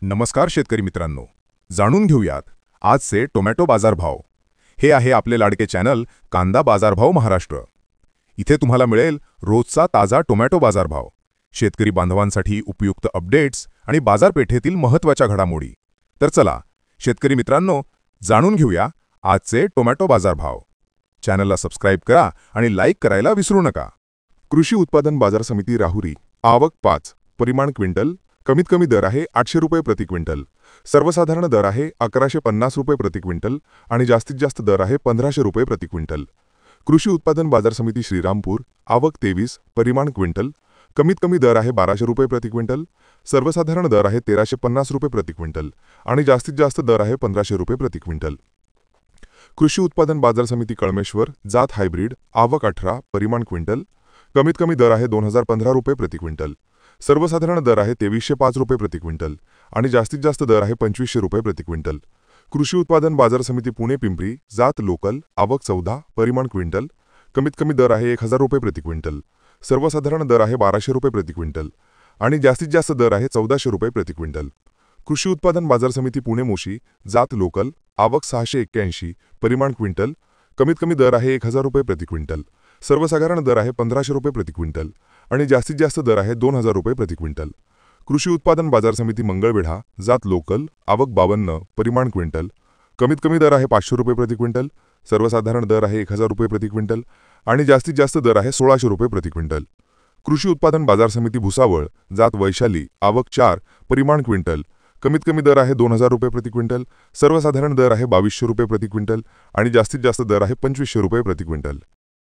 नमस्कार शेतकरी मित्रांनो, जाणून घेऊयात आजचे टोमॅटो बाजारभाव। हे आहे आपले लाडके चॅनल कांदा बाजारभाव महाराष्ट्र। इथे तुम्हाला मिळेल रोजचा ताजा टोमॅटो बाजारभाव, शेतकरी बांधवांसाठी उपयुक्त अपडेट्स आणि बाजारपेठेतील महत्त्वाच्या घडामोडी। तर चला शेतकरी मित्रांनो, जाणून घेऊया आजचे टोमॅटो बाजारभाव। चॅनलला सबस्क्राइब करा आणि लाईक करायला विसरू नका। कृषी उत्पादन बाजार समिती राहुरी, आवक 5, परिमाण क्विंटल, कमीत कमी दर आहे 800 रुपये प्रति क्विंटल, सर्वसाधारण दर आहे 1150 रुपये प्रति क्विंटल आणि जास्तीत जास्त दर आहे 1500 रुपये प्रति क्विंटल। कृषी उत्पादन बाजार समिती श्रीरामपूर, आवक 23, परिमाण क्विंटल, कमीत कमी दर आहे 1200 रुपये प्रति क्विंटल, सर्वसाधारण दर आहे 1350 रुपये प्रति क्विंटल आणि जास्तीत जास्त दर आहे 1500 रुपये प्रति क्विंटल। कृषी उत्पादन बाजार समिती कळमेश्वर, जात हायब्रिड, आवक 18, परिमाण क्विंटल, कमीत कमी दर आहे 2015 रुपये प्रति क्विंटल, सर्वसाधारण दर आहे 2305 रुपये प्रति क्विंटल आणि जास्तीत जास्त दर आहे 2500 रुपये प्रति क्विंटल। कृषी उत्पादन बाजार समिती पुणे पिंपरी, जात लोकल, आवक 14, परिमाण क्विंटल, कमीत कमी दर आहे 1000 रुपये प्रति क्विंटल, सर्वसाधारण दर आहे 1200 रुपये प्रति क्विंटल आणि जास्तीत जास्त दर आहे 1400 रुपये प्रति क्विंटल। कृषी उत्पादन बाजार समिती पुणे मोशी, जात लोकल, आवक 681, परिमाण क्विंटल, कमीत कमी दर आहे 1000 रुपये प्रति क्विंटल, सर्वसाधारण दर आहे 1500 रुपये प्रति क्विंटल आणि जास्तीत जास्त दर आहे 2000 रुपये प्रति क्विंटल। कृषी उत्पादन बाजार समिती मंगळवेढा, जात लोकल, आवक 52, परिमाण क्विंटल, कमीत कमी दर आहे 500 रुपये प्रति क्विंटल, सर्वसाधारण दर आहे 1000 रुपये प्रति क्विंटल आणि जास्तीत जास्त दर आहे 1600 रुपये प्रति क्विंटल। कृषी उत्पादन बाजार समिती भुसावळ, जात वैशाली, आवक 4, परिमाण क्विंटल, कमीत कमी दर आहे 2000 रुपये प्रति क्विंटल, सर्वसाधारण दर आहे 2200 रुपये प्रति क्विंटल आणि जास्तीत जास्त दर आहे 2500 रुपये प्रति क्विंटल।